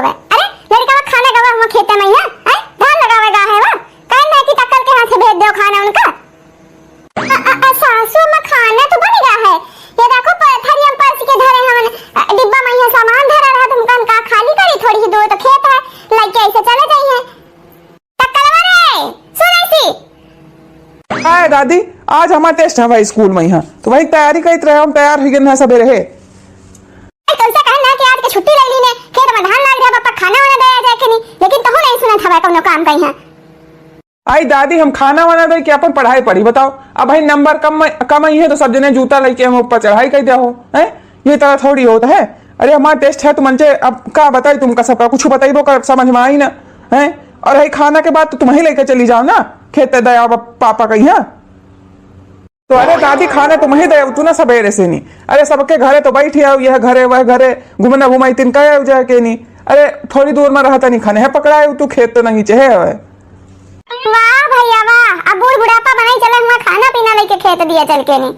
हवे। अरे लड़का का खाना गवा हम खेते में है धान लगावेगा है वो कहीं नहीं कि टक्कर के हाथ से भेज दो खाना उनका। सासू में खाना तो बन गया है, ये देखो थरी हम पर्स के धरे हम डिब्बा में है सामान धरा रहा तुम का खाली करी थोड़ी सी दूर तो खेत है लेके ऐसे चले जाई है। टक्कर वाले सुन ऐसी हाय दादी आज हमारा टेस्ट है भाई स्कूल में यहाँ तो भाई तैयारी करते रहे हम तैयार हो गए सवेरे है तुमसे कहना कि आज की छुट्टी ले ली ने खेत में धान लग रहा पापा खाना वाना दे जाए कि नहीं, लेकिन तो नहीं सुना था कोनो काम कहीं है। आई दादी हम खाना वाना दे के अपन पढ़ाई पढ़ी बताओ। अब भाई नंबर कम ही है तो सब जने जूता लेके हम ऊपर चढ़ाई कर दिया हो है ये तरह थोड़ी होता है। अरे हमारा टेस्ट है तो मनचे अब का बताई तुमका सबका कुछ बताइबो कर समझ में आई ना है। और है खाना के बाद तो तुम ही लेकर चली जाओ ना खेत दया पापा कहीं है तो। अरे दादी खाना तुम ही दे तू ना सवेरे से नहीं। अरे सबके घरे तो बैठी आओ यह घरे वह घरे घूमना घुमाई तिनका जाए के नहीं। अरे थोड़ी दूर में रहता नहीं खाने है पकड़ाए तू खेत तो नहीं चाहे। वाह भैया वाह, अब बूढ़ बुढ़ापा बनाई चले हुआ खाना पीना लेके खेत दिया चल के नहीं।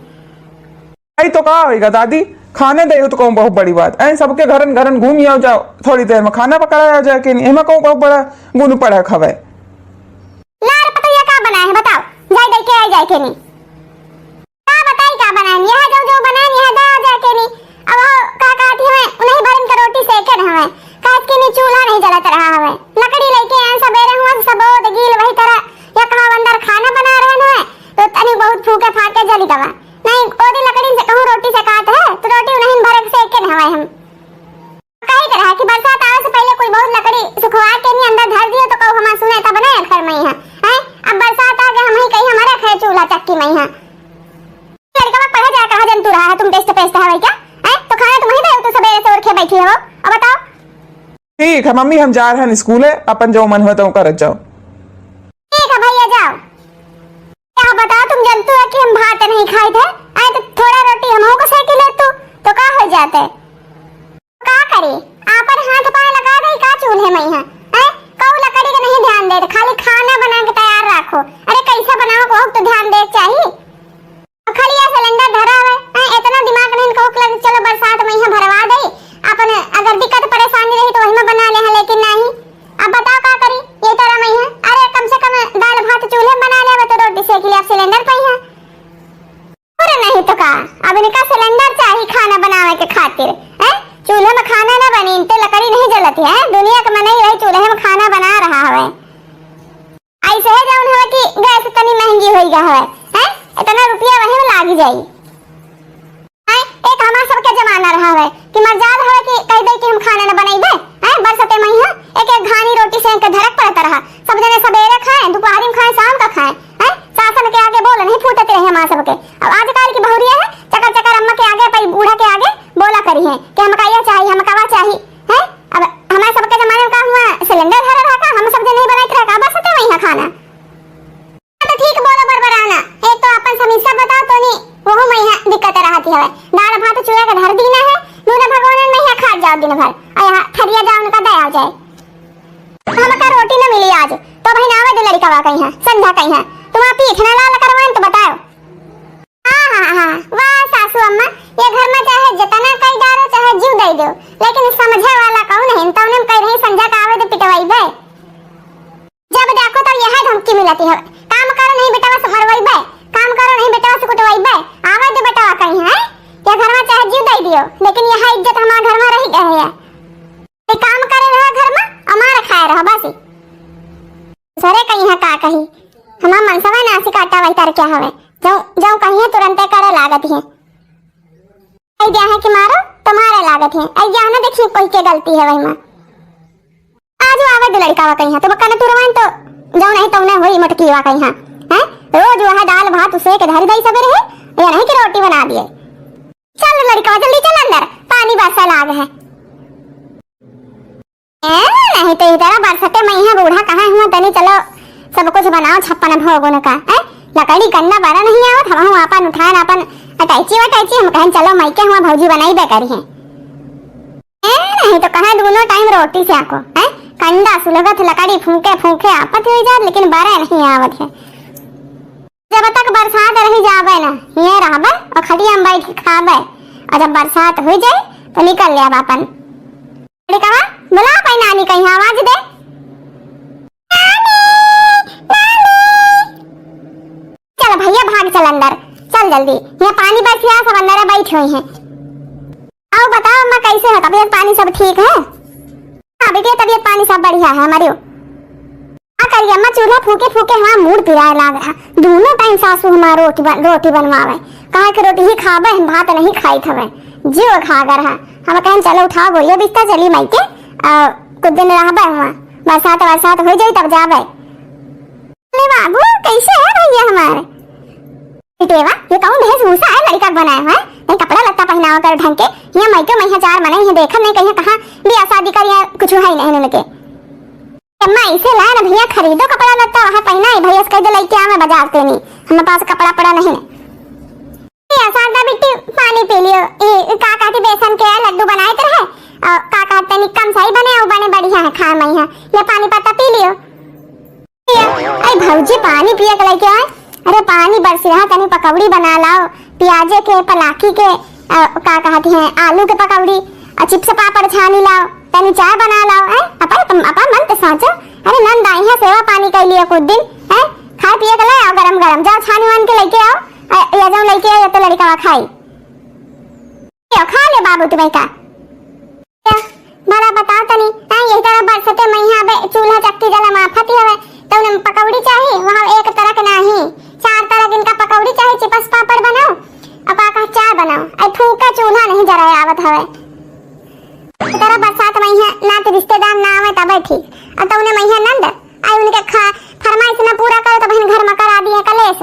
आई तो कहा होगा दादी खाने दे तो कहूँ बहुत बड़ी बात ऐ सबके घरन घरन घूम आओ जाओ थोड़ी देर में खाना पकड़ाया जाए के नहीं एमा कहूँ बहुत बड़ा गुण पड़ा खवे। लाल पतैया का बनाए है बताओ जाए दे के आ जाए के नहीं का बताई का बनाए यह जो बनाए यह दे आ जाए के नहीं। अब का काठी में उन्हीं भरन का रोटी सेके न हवे काट के नहीं चूल्हा नहीं जलत रहा हवे लकड़ी लेके आए सवेरे हुआ सब गील वही तरह या कहा अंदर खाना बना रहे न तो तनी बहुत फूके फाके जली दवा नहीं ओदी लकड़ी से कहूं रोटी से काट है तो रोटी नहीं भरक सेके न हवे हम कहीं तरह की बरसात आवे से पहले कोई बहुत लकड़ी सुखवा के नहीं अंदर धर दियो तो कहूं हम सुने तब बनाए घर में है अब बरसात आ गए हम ही कहीं हमारा खे चूल्हा चक्की में है लड़का पढ़े जा कहा जंतु रहा है तुम टेस्ट पेस्ट है क्या तो खाना तुम ही दे तो सवेरे से उठ के बैठी हो अब बताओ। ठीक है मम्मी हम जा रहे हैं स्कूल है अपन जो मन हो तो कर जाओ। ठीक है भैया जाओ। क्या बताओ तुम जंतु है कि हम भात नहीं खाए थे आए तो थोड़ा रोटी हम को सेक ले तो का हो जाते का करे आपन हाथ पाए लगा दे का चूल्हे में है कऊ लकड़ी का नहीं ध्यान दे खाली खाना बना के तैयार रखो। अरे कैसे बनाओ को तो ध्यान दे चाहिए खाली या सिलेंडर धरा है इतना दिमाग नहीं को लग चलो बरसात में यहां भरवा दे अपन अगर दिक्कत परेशानी रही तो वही में बना ले है लेकिन नहीं। अब बताओ का करी ये तरह में है। अरे कम से कम दाल भात चूल्हे बना ले तो रोटी सेक ले सिलेंडर पे है और नहीं तो का अब इनका सिलेंडर चाहिए खाना बनावे के खातिर है चूल्हे में खाना ना बनी तो लकड़ी नहीं जलती है दुनिया के मन ही चूल्हे में खाना बना रहा है ऐसे है जौन है कि गैस इतनी महंगी हो गया है इतना रुपया वही में लाग जाई एक हमारा सबके जमाना रहा है कि मजाल है कि कह दे कि हम खाना न बनाइबे बरसते में ही एक एक घानी रोटी सेक के धरक पड़ता रहा सब जने सवेरे खाए दोपहर में खाए शाम का खाए सासन के आगे बोल नहीं फूटते रहे हमारे सबके। अब आजकल की बहुरिया है चकर चकर अम्मा के आगे पर बूढ़ा के आगे बोला करी है कि हम कहिया चाहिए हम कवा चाहिए है। अब हमारे सबके जमाने में का हुआ सिलेंडर धरा रहा का हम सब जने बनाते रहा बरसते में ही खाना तो ठीक बोलो बरबराना एक तो अपन समीक्षा बताओ तो नहीं वो में यहाँ दिक्कत रहती है दाल भात चूल्हे का धर दीना है दूना भगवान में यहाँ खा जाओ दिन भर और यहाँ थरिया जाओ उनका दया हो जाए हमका रोटी न मिली आज तो भाई नावे दो लड़का कहीं है संध्या कहीं है तुम आप पीठ ना लाल करवाएं तो बताओ। हाँ वाह सासू अम्मा ये घर में चाहे जितना कई डालो चाहे जीव दे दो लेकिन समझे वाला कौन है तो उन्हें कह रही संध्या का आवे तो पिटवाई बे जब देखो तो यह धमकी मिलती है काम करो नहीं बेटा बस मरवाई बे काम करो नहीं बेटा बस कुटवाई बे आवे तो बेटा कहीं है ये घर में चाहे जीव दे दियो लेकिन यह इज्जत हमारे घर में रह गई है ये काम करे रहा घर में हमारा खाए रहा बस सरे कहीं है का कहीं हमारा मन सवा नासी काटा वही तर क्या हवे जाऊं कहीं है तुरंत करे लागत है ऐ दिया है कि मारो तुम्हारे लागत है ऐ दिया ना देखिए कोई के गलती है वही में आज आवे दो लड़का वा कहीं है तो बकने तुरवान तो जाऊं नहीं तो उन्हें हुई मटकी वा कहीं है रोज वह दाल भात उसे के धर दई सवेरे है या नहीं कि रोटी बना दिए चल लड़का जल्दी चल अंदर पानी बरसा लाग है नहीं तो इधर बरसते में यहाँ बूढ़ा कहाँ हुआ तनी चलो सब कुछ बनाओ छप्पन भोगों का लकड़ी गन्ना बड़ा नहीं आवत हम अपन उठान अपन अटैची हम कहें चलो माइके हुआ भौजी बनाई बे करी है नहीं तो कहा दोनों टाइम रोटी से आको कंडा सुलगत लकड़ी फूके फूके आपत हो जात लेकिन बारह नहीं आवत है जब तक बरसात रही जावे ना ये रहबे और खटिया में बैठ खाबे और जब बरसात हो जाए तो निकल ले अपन कहा बुला पाई नानी कहीं आवाज दे। चल भैया भाग चल अंदर, चल जल्दी, यहाँ पानी बरस रहा, सब अंदर बैठे हुए हैं। आओ बताओ अम्मा कैसे है, तबीयत पानी सब ठीक है? हाँ बेटी तबीयत पानी सब बढ़िया है हमारे। क्या करिए अम्मा, चूल्हा फूके फूके हमारा मूड पिराए लागे। दोनों टाइम सासू हमारा रोटी बनवावे, कहा कि रोटी ही खावे, हम भात नहीं खाई थवे, जीव खागर है। हम कहें चलो उठाओ बोलिए बिस्तर चली मायके, कुछ दिन रहबे हुआ, बरसात हो जाई तब जावे। अरे बाबू कैसे है भैया हमारे? बेटेवा ये कौन भेषभूषा है लड़का बनाया हुआ है? नहीं कपड़ा लत्ता पहनावा कर ढंग के, यहाँ मायके मैया चार मने हैं, देखा नहीं कहीं कहाँ बियाह शादी कर, यहाँ कुछ है नहीं उनके। अम्मा इसे लाए ना भैया, खरीदो कपड़ा लत्ता वहाँ पहना है भैया, कह दो लेके आ, मैं बाजार से नहीं, हमारे पास कपड़ा पड़ा नहीं। शारदा बिट्टी पानी पी लियो, का कहती बेसन के लड्डू बनाए तो है, का कहते नहीं कम सही बने और बने बढ़िया है खाए मैया, ये पानी पत्ता पी लियो। अरे भौजी पानी पिए के लेके आए, अरे पानी बरस रहा, तनी पकौड़ी बना लाओ, प्याजे के पलाकी के का कहते हैं आलू के पकौड़ी, चिप्स पापड़ छानी लाओ, तनी चाय बना लाओ। अपन मन तो सोचो, अरे नंद आई है सेवा पानी कर लियो कुछ दिन है, खाए पिए के लाओ गरम गरम, जाओ छानी वान के लेके आओ, या जाओ लेके आओ तो लड़का खाई खा ले बाबू तुम्हें का भला बताओ तनी। यही तरह बरसते मैया चूल्हा चक्की जला माफती हवे, तो उन्हें पकौड़ी चाहिए वहाँ एक तरह के नहीं, चार तरह के इनका पकौड़ी चाहिए, चिप्स पापड़ बनाओ और का चाय बनाओ, ऐ फूका चूल्हा नहीं जरा आवत हवे। तरह बरसात मैया ना तो रिश्तेदार ना आवे तब ठीक, और तो उन्हें मैया नंद आई उनके फरमाइश ना पूरा करो तो बहन घर में करा दिए कलेश।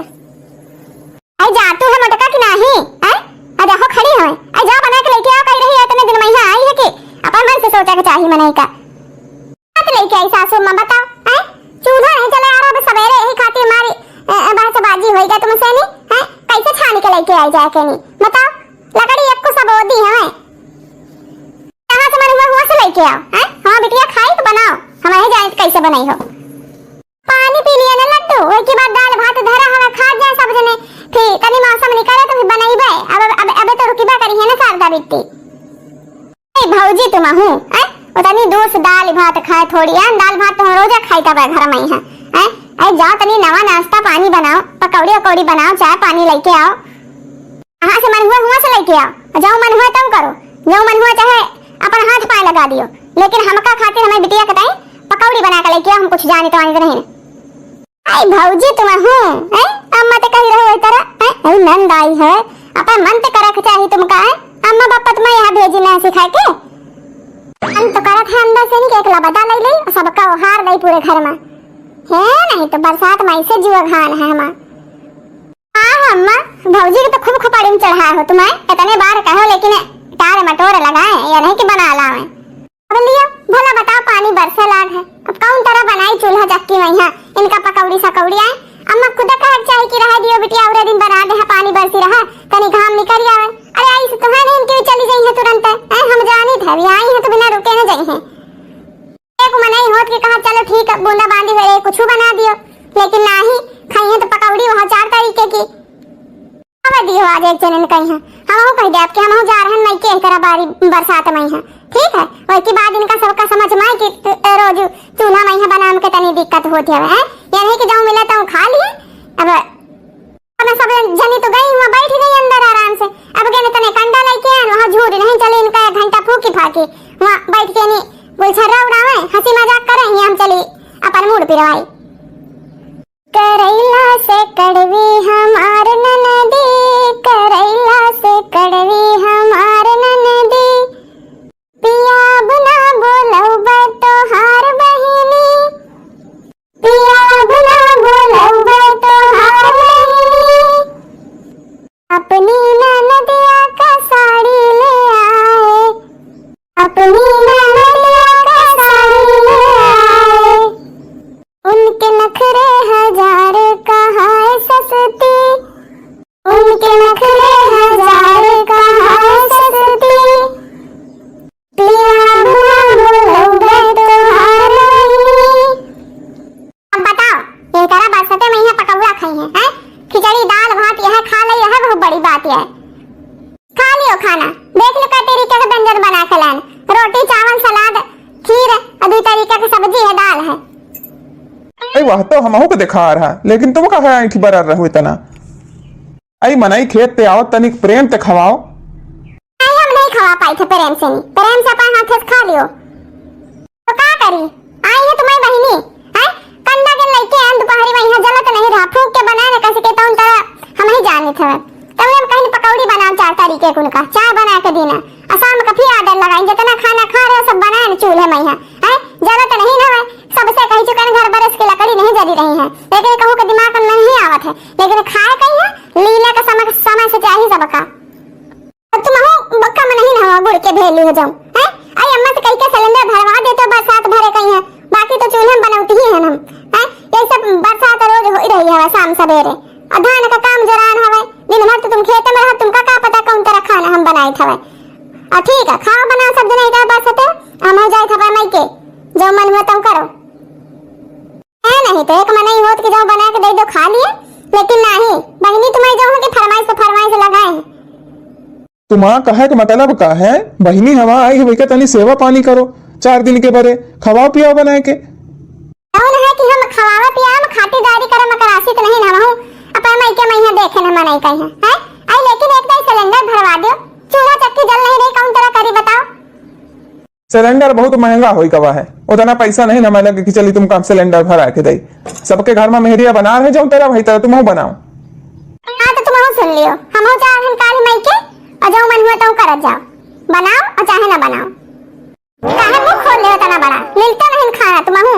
आई जातू है मटका की नहीं है, अरे हो खड़ी है, आई जाओ बना के लेके आओ, कह रही है इतने दिन मैया आई है कि अपन मन से सोचा के चाहिए मनाई का मत लेके आई सासू मां, बताओ है चूल्हा नहीं चले आ रहा, सवेरे यही खाती हमारी बात बाजी होई गया तुमसे नहीं है, कैसे छान के लेके आई जाए के नहीं बताओ, लकड़ी एक को सब ओदी है कहां से मन हुआ से लेके आओ है। हां बिटिया खाई तो बनाओ, हमें जाने कैसे बनाई हो, पानी पी लिया ना लड्डू, ओई के बाद दाल भात धरा हवा खा जाए सब जने, फिर कनी मौसम निकले तो फिर बनाईबे, अब तो रुकीबा करी है ना शारदा बिट्टी। ए भौजी तुम हूं है उतनी दोस्त दाल भात खाए थोड़ी है, दाल भात तो रोजा खाई तब घर में है हैं, अरे जाओ तनी नवा नाश्ता पानी बनाओ, पकौड़ी पकौड़ी बनाओ, चाय पानी लेके आओ, कहां से मन हुआ से लेके आओ, जो मन हुआ तुम करो, जो मन हुआ चाहे अपन हाथ पाए लगा दियो, लेकिन हमका खातिर हमें बिटिया कटाई पकौड़ी बना के लेके आओ, हम कुछ जाने तो आने नहीं। आई भौजी तुम हूं है अम्मा तो कही रहो तरह है, नंद आई है अपन मन तो करक चाहिए तुमका है, अम्मा पापा तुम्हें यहाँ भेजी ना सिखाए के हम तो करत है अंदर से नहीं, एकला बता ले ले सबका हार गई पूरे घर में है, नहीं तो बरसात में ऐसे जीव घान है हमार। हाँ अम्मा भौजी की तो खूब खपाड़ी में चढ़ाया हो तुम्हें, इतने बार कहो लेकिन टार मटोर लगाए या नहीं कि बना लावे। अब लियो भला बताओ पानी बरसे लाग है, अब कौन तरह बनाई चूल्हा चक्की में यहाँ इनका पकौड़ी सकौड़ी आए, अम्मा खुद कह चाहिए कि रह दियो बिटिया और दिन बना दे, पानी बरसी रहा तनी घाम निकल आवे, अरे आई तो है नहीं इनकी चली गई है तुरंत है, हम जानी थे अभी आई है तो बिना रुके न जाई है, एक मनाई होत के कहा चलो ठीक है बूंदा बांदी वेरे कुछ बना दियो, लेकिन नाही खाई है तो पकौड़ी वहाँ चार तरीके की अब दियो आज एक जने कही है, हम कह दे आपके हम जा रहे हैं के तरह बारी बरसात में है ठीक है, और के बाद इनका सबका समझ में कि रोज चूल्हा में बनाने के तनी दिक्कत होती है, ये नहीं कि जाऊं मिला तो खा लिए, अब सब जनी तो गई वहाँ बैठ गई अंदर आराम से, अब गए तने कंडा लेके वहाँ झूठ नहीं चले इनका 1 घंटा फूकी फाकी वहाँ बैठ के नहीं गुलछर्रा उड़ावे हंसी मजाक करे, हम चली अपन मूड पिरवाई। करैला से कड़वी हमार ननदी, करैला से कड़वी हमार ननदी, पिया बुना बोलौबा तोहार बहिनी, पिया बुना बोलौबा तोहार बहिनी, अपनी ननदिया का साड़ी ले आए, अपनी ननदिया का साड़ी ले आए, उनके नखरे हजार कहाँ सस्ती, उनके नखरे हजार कहाँ सस्ती, अब बताओ ये तरह बरसाते में यहाँ पकौड़ा खाई है, खिचड़ी दाल भात यह खा ली है, बहुत बड़ी बात है, खा लियो खाना देख लो का तरीके का व्यंजन बना के लान, रोटी चावल सलाद खीर है और 2 तरीका की सब्जी है, दाल है। अरे वह तो हमहू को दिखा रहा, लेकिन तुम कहा ऐठी बरर रहो इतना। आई मनाई खेत पे आओ, तनिक प्रेम ते खवाओ। नहीं, हम नहीं खवा पाई थे प्रेम से, नहीं प्रेम से अपन हाथ से खा लियो तो का करी। आई है तुम्हारी बहिनी है, कंधा के लइके हैं, दोपहरी में यहाँ जलत नहीं रहा, फूंक के बनाए ना कैसे कहता हूं तरह हम ही जाने थे। तब हम कहीं पकौड़ी बनाओ 4 तरीके के, उनका चाय बना के देना और शाम का फिर ऑर्डर लगाई, जितना खाना खा रहे हो सब बनाए ना चूल्हे में यहाँ है, जलत नहीं ना है। सबसे कही चुके हैं घर बरस की लकड़ी नहीं जली रही है, लेकिन कहूँ के दिमाग में नहीं आवत है, लेकिन खाए कहीं है लीला का समय से चाहिए सबका। तुम हो बक्का में नहीं ना गुड़ के भेली हो जाऊं है। आई अम्मा से कह के सिलेंडर भरवा देते हो, बरसात भरे कहीं है, बाकी तो चूल्हे में बनाती ही है हम है। ये सब बरसात रोज हो रही है शाम सवेरे, और धान का काम जरान हवे, दिन भर तो तुम खेत में रहो, तुमका क्या पता कौन तरह खाना हम बनाए थे। और ठीक है खाओ बनाओ सब जने इधर बरसते हम हो जाए था मई के, जो मन हुआ तुम करो है, नहीं तो एक मन नहीं होत कि जो बना के दे दो खा लिए, लेकिन नहीं बहनी तुम्हारी जो है कि फरमाइश लगाए हैं। तुम्हारा कहे के मतलब का है, बहिनी हवा आई है के तनी सेवा पानी करो 4 दिन के बरे, खवाओ पियाओ बनाए के। कौन है कि हम खवावा पियाम खातिरदारी करम करासी तो नहीं ना हूं, अपन मई के महीना देखे न मनाई कहीं है। आई लेकिन एक दई सिलेंडर भरवा दो, चूल्हा चक्की जल नहीं रही, कौन तरह करी बताओ। सिलेंडर बहुत महंगा होई कवा है, उतना पैसा नहीं ना मैंने कि चली तुम काम सिलेंडर भरा के दई। सबके घर में मेहरिया बना रहे जाऊं तेरा भाई, तरह तुम हो बनाओ। हां तो तुम हो सुन लियो, हम हो जा हम काली मई के और जो मन हुआ तो कर जाओ, बनाओ और चाहे ना बनाओ, काहे मुंह खोल ले तना बड़ा मिलता नहीं खाना तुम हो।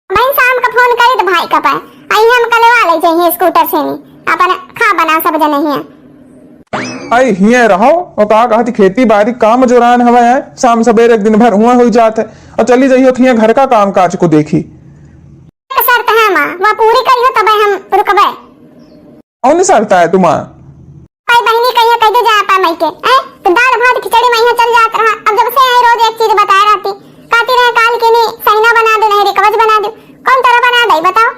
भाई शाम का फोन करी तो भाई का पाए आई हम कलवा ले चाहिए स्कूटर से नहीं, अपन खा बना सब जने ही आई हिये रहो और कहती खेती बाड़ी काम जोरान हवा है, शाम सवेरे एक दिन भर हुआ हो जाते और चली जाइयो थिया घर का काम काज को देखी। शर्त है मां वो पूरी करियो तब हम रुकबे। कौन शर्त है तुम्हारा? भाई बहनी कहियो कह दे जा पा मई के तो दाल भात खिचड़ी में चल जात रहा। अब जब से आई रोज एक चीज बताए रहती, कहती रहे काल के नहीं सहीना बना दो नहीं रिकवच बना दो, कौन तरह बना दे बताओ।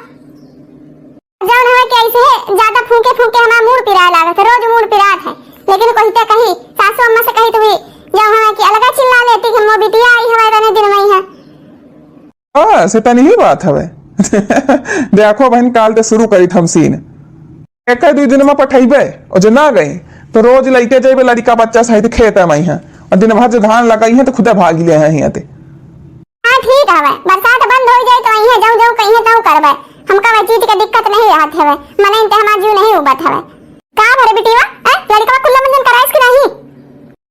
जौन है कि ऐसे ज्यादा फूके फूके हमारा मूड पिराए लागत, रोज मूड पिरात है, लेकिन कहते कहीं सासू अम्मा से कही तो जो है कि अलग चिल्ला लेती कि मो बिटिया आई हमारे रहने दिन में है। हां से तनी ही बात हवे देखो बहन काल ते शुरू करी थम सीन, एक 2 दिन में पठैबे और जो ना गई तो रोज लइके जेबे लड़का बच्चा सहित खेत है मई है, और दिन भर जो धान लगाई है तो खुदा भाग ले है यहां ते। हां ठीक है, बरसात बंद हो जाए तो वही है जाऊं कहीं है तो करबे, हमका वह चीज की दिक्कत नहीं रहत है, मने इंते हमार जीव नहीं उबत है। का भरे बिटिया लड़का कुल्ला मंजन कराइस कि नहीं?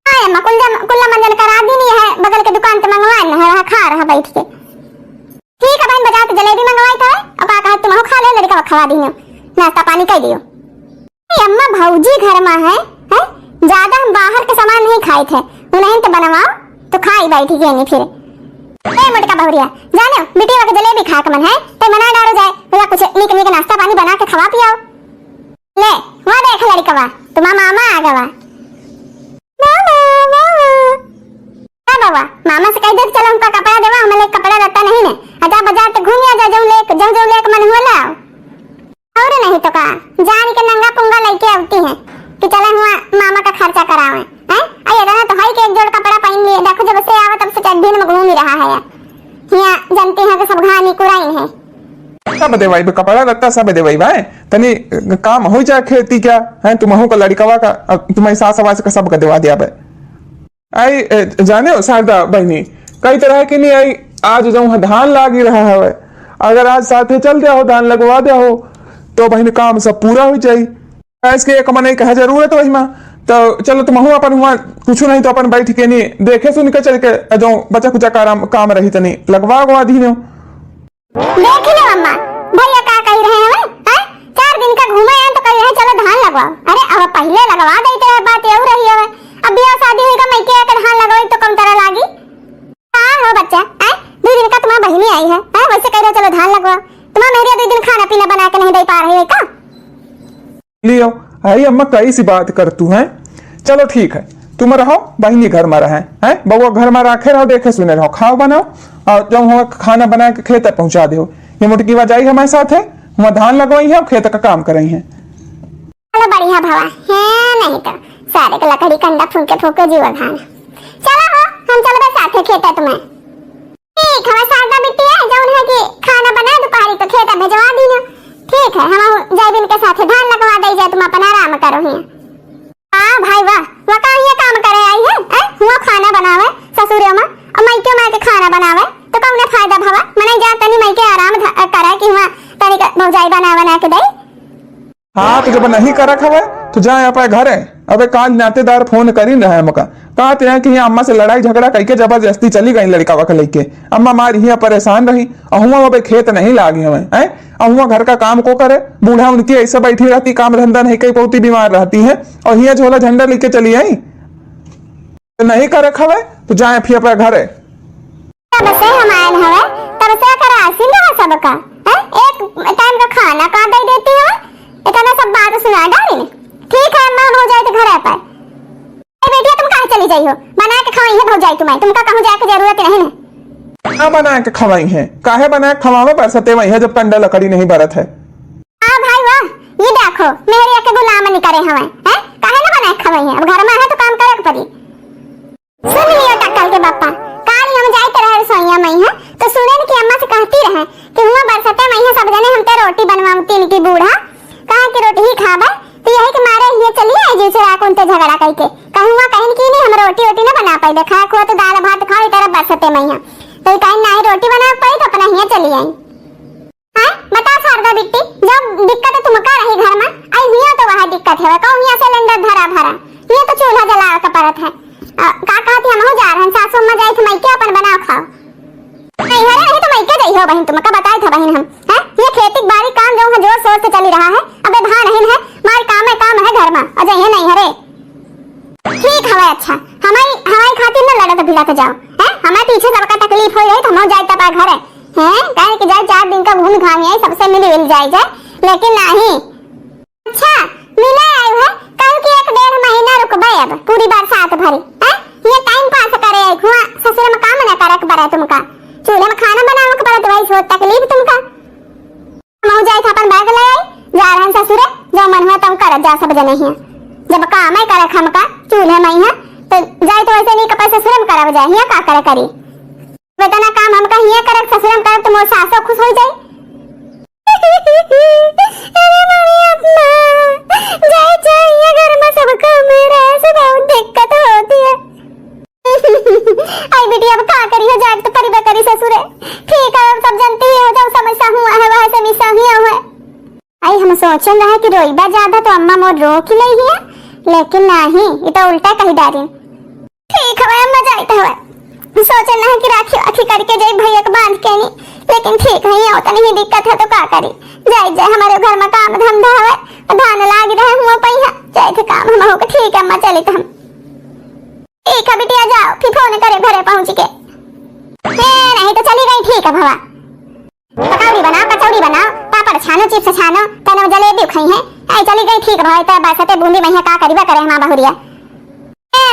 हां अम्मा कुल्ला मंजन करा दी नहीं है, बगल के दुकान से मंगवा न है, खा रहा बैठ के। ठीक है बहन बजा तो जलेबी मंगवाई था और का कहा तुम खा ले, लड़का खवा दी नाश्ता पानी कर दियो। अम्मा भौजी घर में है ज्यादा हम बाहर के सामान नहीं खाए थे, उन्हें तो बनवाओ तो खाई बैठी गई नहीं फिर ए मोटका बहुरिया जानो बिटिया के जलेबी खा के मन है तो मना डालो जाए या कुछ निक निक नाश्ता पानी बना के खवा पियाओ। ले वहां देख लड़कवा तुम्हारा मामा आ गवा। बाबा मामा से कह दे चलो हमका कपड़ा देवा, हमें कपड़ा रहता नहीं ने आजा बाजार ते घूम आ जा जाऊ लेक मन होला और नहीं तो का जान के नंगा पुंगा लेके आती है कि चले हुआ मामा का खर्चा करावे हैं। आई रहा तो हाई के एक जोड़ कपड़ा पहन लिए, देखो जब से आवा तब से चड्डी में घूम ही रहा है यहाँ, जानते हैं कि सब घानी कुराइन है सब देवाई कपड़ा लगता सब देवाई भाई तनी काम हो जाए खेती क्या है, तुम का लड़कवा का तुम्हारी सास आवाज का सब का देवा दिया भाई। आई जाने हो शारदा बहनी कई तरह की नहीं आई, आज जो धान लाग ही रहा है, अगर आज साथे चल दिया हो धान लगवा दिया हो तो बहन काम सब पूरा हो जाये। इसके एक मन कहा जरूरत वही माँ तो चलो तुम अपन हुआ कुछ नहीं तो अपन बैठ के नहीं देखे सुन के चल के जो बचा कुचा काम रही तनी लगवा गवा दी नो। देख लो अम्मा भैया का कह रहे हैं 4 दिन का घूमे हैं तो कह रहे चलो धान लगवाओ। अरे अब पहले लगवा देते हैं, बात ये रही है अब ब्याह शादी होगा मैं के धान लगवाई तो कम तरह लागी कहां हो बच्चा 2 दिन का तुम्हारी बहनी आई है वैसे कह रहे चलो धान लगवाओ, तुम्हारा मेरे 2 दिन खाना पीना बना के नहीं दे पा रही है का लियो। आई अम्मा कई सी बात कर तू है, चलो ठीक है तुम रहो बहनी घर में रहे हैं बउआ घर में रखे रहो देखे सुने रहो खाओ बनाओ और जब हो खाना बना के खेत पहुंचा दो। ये मोटकी जाई हमारे साथ है, वहाँ धान लगवाई है खेत का काम कराई है। चलो बढ़िया भवा है नहीं तो सारे का लकड़ी कंडा फूके फूके जीवा धान। चलो हो हम चलो साथे खेत तुम्हें ठीक है शारदा बिट्टी है जौन है कि खाना बनाए दोपहरी तो खेत भेजवा दी ना। ठीक है हम जयबिन के साथ धान लगवा दे जाए तुम अपन आराम करो ही। हां भाई वाह वो का ये काम करे आई है हुआ खाना बनावे ससुरियों में और माइके में के खाना बनावे तो कौन फायदा भवा मने जा तनी माइके आराम करे कि हुआ तनी भौजाई बना के दे। हाँ तो जब नहीं करा खबर तो जाए अपने घर है। अबे काल नातेदार फोन कर ही रहे हैं मका कहते हैं कि अम्मा से लड़ाई झगड़ा करके जबरदस्ती चली गई लड़का वक लेके। अम्मा मारी ही परेशान रही अहुआ अबे खेत नहीं लागी हमें है अहुआ घर का काम को करे बूढ़ा उनकी ऐसे बैठी रहती काम धंधा नहीं कहीं बहुत बीमार रहती है और हिया झोला झंडा लेके चली आई तो नहीं करे खबर तो जाए फिर अपने घर है। तब से हम आए हवे तब से करा आसीन रहा सबका है एक टाइम का खाना का दे देती है इतना सब बात सुना डाली। ठीक है अम्मा हो जाए तो घर आ पाए बेटिया तुम कहां चली जाई हो बना के खवाई है भौजाई तुम्हें तुमका कहूं जाए की जरूरत नहीं है। क्या बना के खवाई है काहे बना के खवावे बरसते वही है जब कंडा लकड़ी नहीं बरत है। हां भाई वाह ये देखो मेरे के गुलाम नहीं करे हमें हैं काहे ना बना के खवाई है अब घर में है तो काम करे के पड़ी। सुन लियो टक्कल के बापा काल हम जाए तो रहे सोइया मई है तो सुने कि अम्मा से कहती रहे कि हुआ बरसते मई है सब जने हम ते रोटी बनवाऊती इनकी बूढ़ा कहा कि रोटी ही खाबा तो यही के मारे ये चलिए जैसे राकुन ते झगड़ा करके कहूंगा कहीं की नहीं हम रोटी ना बना पाई देखा खो तो दाल भात खाओ तरह बरसते मई है तो कहीं नहीं रोटी बना पाई तो अपना ही चली आई। हां बता शारदा बिट्टी जब दिक्कत तुमका रही घर में आई हिया तो वहां दिक्कत है कहूं यहां सिलेंडर भरा भरा ये तो चूल्हा जला के परत है का कहती हम हो जा रहे हैं सासू में जाई तो मैं क्या अपन बनाओ खाओ नहीं हरे नहीं तो मैं क्या जाई हो बहन तुमका बताई था बहन हम हैं ये खेती बाड़ी काम जो है जोर शोर से चली रहा है अबे धान नहीं है मार काम है घर में अजय है नहीं हरे। ठीक है अच्छा हमारी खातिर न लड़त भिड़त जाओ हैं हमें पीछे सबका तकलीफ हो रही तो हम जाए तब घर है कहे कि जाए 4 दिन का घूम घाम आई सबसे मिल जाए लेकिन नहीं। अच्छा मिले आए है कल की 1.5 महीना रुकबे अब पूरी बरसात भरी हैं ये टाइम पास करे आई हुआ ससुर में काम न करक बरा तुमका चूल्हे में खाना बनावे के पड़त वही सो तकलीफ तुमका हम जाए था अपन बैग ले आई जा रहे ससुर जो मन हुआ तुम कर जा सब जने ही जब काम है करे हमका चूल्हे में है तो जाए तो वैसे नहीं कपड़े ससुर में करब जाए हिया का करे करी बेतना काम हमका हिया करे ससुर में करब तो मोर सासो खुश हो जाए। अरे मम्मी अपना जाए जाए घर में सब काम मेरा ऐसे बहुत दिक्कत होती है। आई बेटी अब का करी हो जाए तो परिबा करी ससुर ठीक है सब जानते ही हो जाओ समस्या हुआ है वहां से मिसा ही हुआ आई हम सोचन रहे कि रोईबा ज्यादा तो अम्मा मोर रोक ही नहीं है लेकिन नहीं ये तो उल्टा कही डारी। ठीक है अम्मा जाते हुए सोचन है कि राखी राखी करके जाए भैया को बांध के नहीं लेकिन ठीक है ये होता नहीं दिक्कत है तो का करी जाए हमारे घर में काम धंधा है धान लाग रहे हुआ पहिया जाए थे काम हम हो ठीक है अम्मा चले तो हम ठीक है बिटिया जाओ फिर फोन करे घरे पहुंच के नहीं तो चली गई। ठीक है भवा पकौड़ी बनाओ कचौड़ी बनाओ पापड़ छानो चिप्स छानो तने जलेबी खाई है आई चली गई। ठीक भाई त बरसते बूंदी में का करीबा करे हम बहुरिया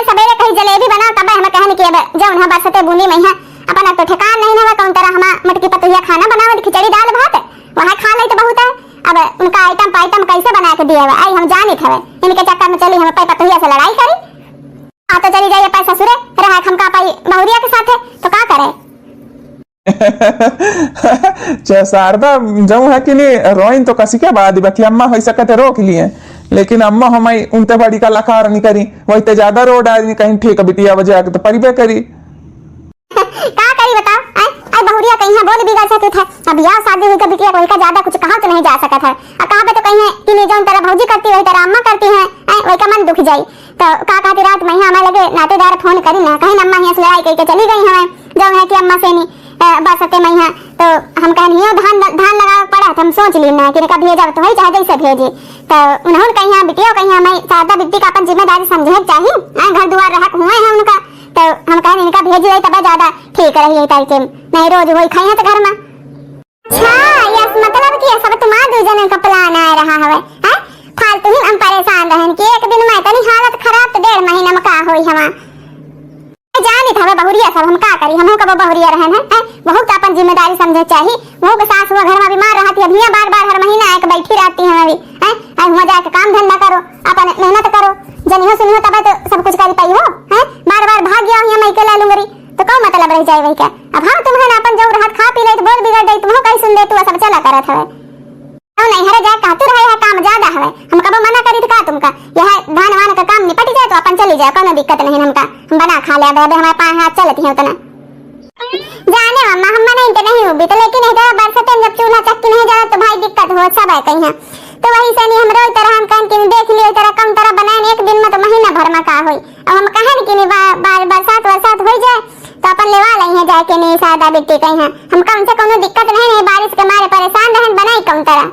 सबेरे कहीं जलेबी बनाओ तब हम कहन कि अब जौन है बरसते बूंदी में है अपना तो ठिकान नहीं है कौन तरह हम मटकी पतुहिया खाना बनाओ खिचड़ी दाल भात वहां खा ले तो बहुत है अब उनका आइटम कैसे बना के दिए आई हम जानी थे इनके चक्कर में चली हम पतुहिया से लड़ाई करी तो चली जाइए पैसा ससुरे रहा हम का पाई बहुरिया के साथ है तो का करे। शारदा जऊ है कि नहीं रोइन तो कसी के बाद बाकी अम्मा हो सकते रोक लिए लेकिन अम्मा हमारी उनते बड़ी कलाकार नहीं करी वही तो ज्यादा रोड आ कहीं ठीक बिटिया बजा के तो परिबे करी का करी बताओ आई बहुरिया कहीं बोल बिगड़ सकते थे अब या शादी हुई का बिटिया कोई का ज्यादा कुछ कहा तो नहीं जा सकता है और कहां पे तो कहीं कि नहीं जो तरह भौजी करती वही तरह अम्मा करती है वही का मन दुख जाई तो का कहती रात में हमें लगे नातेदार फोन करी ना कहीं अम्मा यहां से लड़ाई करके चली गई हमें जो है कि अम्मा से नहीं बरसते में है तो हम कहनी धान लगा पड़ा तो हम सोच ली ना कि भेजा तो वही चाहे जैसे भेजी तो उन्होंने कहीं बिटिया कहीं हमें शारदा बिट्टी का अपन जिम्मेदारी समझे चाहिए घर दुआर रहा हुए हैं उनका तो हम कहने इनका भेज रही तब ज्यादा ठीक रही है तरीके नहीं रोज वही खाई है तो घर में। अच्छा ये मतलब कि सब तुम्हारा दूजन का प्लान आ रहा है हैं फालतू ही हम परेशान रहन कि एक दिन में इतनी हालत खराब तो 1.5 महीना में का होई हमा जानी था बहुरिया सब हम का करी हम कब बहुरिया रहन है बहुत अपन जिम्मेदारी समझे चाहिए वो के सास हुआ घर में बीमार रहती है भैया बार हर महीना आके बैठी रहती है अभी हैं हुआ जाके काम धंधा करो अपन मेहनत करो जनियो सुनियो तब तो सब कुछ कर पाई हो हैं बार भाग गया यहाँ मैं अकेला लूंगी तो कौन मतलब रह जाए वही क्या अब हम तुम्हें अपन जो करत हवे। तो नहीं हरे जाए कहतु रहे है काम ज्यादा हवे, हम कबो मना करी तो का तुमका यह धान वान का काम निपट जाए तो अपन चली जाए, कोनो दिक्कत नहीं हमका, हम बना खा ले। अबे हमारे पास हाथ चलती है उतना जाने मम्मा, हम मना इंते नहीं होगी तो, लेकिन इधर बरसते जब चूल्हा चक्की नहीं जा तो भाई दिक्कत हो सब है कहीं। तो वही से नहीं हम रोज तरह हम कहीं कि देख लियो तरह कम तरह बनाए एक दिन में तो महीना भर में का होई। अब हम कहें कि नहीं बरसात वरसात हो जाए तो अपन लेवा लई है जाके नहीं सादा बिट्टी कहीं हम कम से कोनो दिक्कत नहीं, बारिश के मारे परेशान रहन बनाई कम तरह।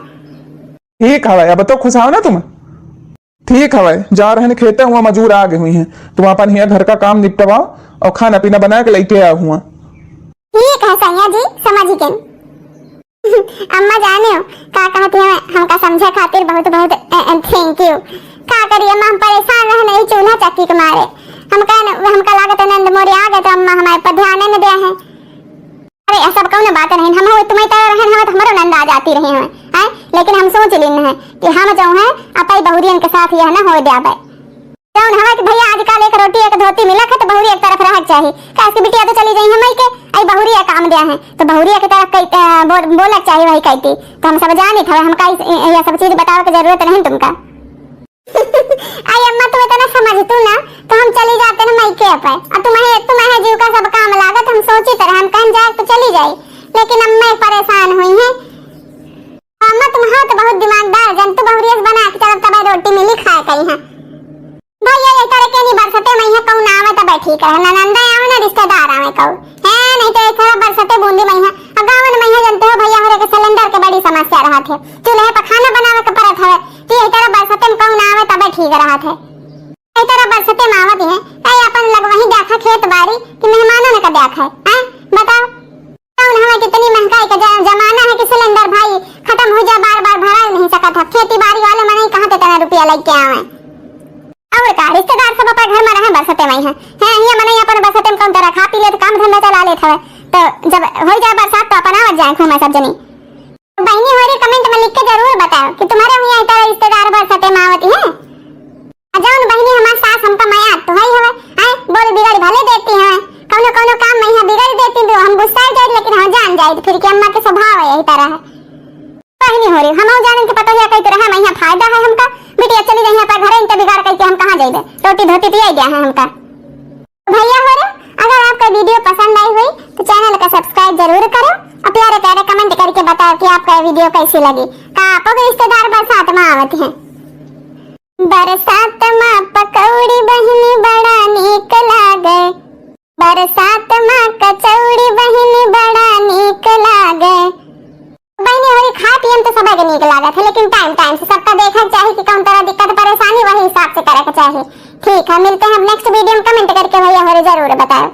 ठीक हवा अब तो खुश आओ ना तुम, ठीक हवा जा रहे खेते हुआ मजूर आ गए हुई हैं, तुम अपन यहाँ घर का काम निपटवाओ और खाना पीना बना के लेके आ हुआ। ठीक है सैया जी समझ के अम्मा जाने हो का कहती है हमका समझे खातिर बहुत बहुत थैंक यू। का करिए अम्मा हम परेशान रह नहीं चूल्हा चक्की के मारे, हमका लागत नंद मोरी आ गए तो अम्मा हमारे पर ध्यान न दे है। अरे ऐसा कौन बात नहीं, हम हो तुम्हें तरह रहन हम तो हमारो नंद आ जाती रहे हैं, लेकिन हम सोच लेन है कि हम जो है अपई बहुरियन के साथ यह ना हो जाए कौन हवा कि भैया आजकल एक रोटी एक धोती मिला है तो बहुरी एक तरफ रह चाहिए, कैसे बिटिया तो चली गई हम के आई बहुरिया काम दिया है तो बहुरिया की तरफ बोला चाहिए वही कहती, तो हम सब जानी था हमका यह सब चीज बताने की जरूरत नहीं तुमका आई अम्मा तुम्हें तो ना समझ तू ना तो हम चली जाते ना मई के पे, अब तुम्हें जीव का सब काम लागत हम सोची तरह हम कहीं जाए तो चली जाए, लेकिन अम्मा परेशान हुई है। अम्मा तुम हो तो बहुत दिमागदार जंतु बहुरिया बना के चलो तब रोटी मिली खाए कहीं है भैया ये करे के नहीं बरसते मैं कहूं ना आवे तो बैठी कर ना नंदा आवे ना रिश्तेदार आवे कहूं है नहीं तो एक तरह बरसते बूंदी मैं अब गावन में जानते हो भैया हरे के सिलेंडर के बड़ी समस्या रहा थे, चूल्हे पर खाना बनावे के परत है तो ये तरह बरसते में कहूं ना आवे तब ठीक रहा थे। ये तरह बरसते में आवत है कई अपन लग वही देखा खेत बाड़ी कि मेहमानों ने का देखा है बताओ कौन हमें कितनी महंगाई का जमाना है कि सिलेंडर भाई खत्म हो जाए बार बार भरा नहीं सकता था, खेती बाड़ी वाले मन कहां से इतना रुपया लेके आवे और का रिश्तेदार सब अपन घर में रहे बरसते में है ये मने अपन बरसते में कौन तरह खा पी ले तो काम धंधा चला लेत है, तो जब हो जाए बरसात तो अपन आवत जाए घूमे सब जनी। बहनी हो रही कमेंट में लिख के जरूर बताओ कि तुम्हारे यहाँ इतना रिश्तेदार बरसते में आवत है। अजान बहनी हमार सास हमका माया तो है हवे बोल बिगड़ भले देती है कोनो कोनो काम में यहाँ बिगड़ देती तो हम गुस्सा जाए लेकिन हम जान जाए फिर कि अम्मा के स्वभाव है यही तरह है। बहनी हो रही हम जाने के पता है कई तरह में यहाँ फायदा है हमका बिटिया चली जाए पर घर इनके बिगाड़ करके हम कहाँ जाइए रोटी धोती पिया गया है हमका। भैया हो रहे अगर आपका वीडियो पसंद आई हुई तो चैनल का सब्सक्राइब जरूर करो और प्यारे प्यारे कमेंट करके बताओ कि आपका वीडियो कैसी लगी। का आपको रिश्तेदार बरसात में आवत है बरसात में पकौड़ी बहनी बड़ा नीक लागे, बरसात में कचौड़ी बहनी बड़ा नीक लागे। बहनी हो रही खा पियन तो सबा के नीक लागत है लेकिन टाइम टाइम से सबका देखना चाहिए कि कौन तरह दिक्कत परेशानी वही हिसाब से करे के चाहिए। ठीक है मिलते हैं नेक्स्ट वीडियो में, कमेंट करके भैया हो रही जरूर बताओ।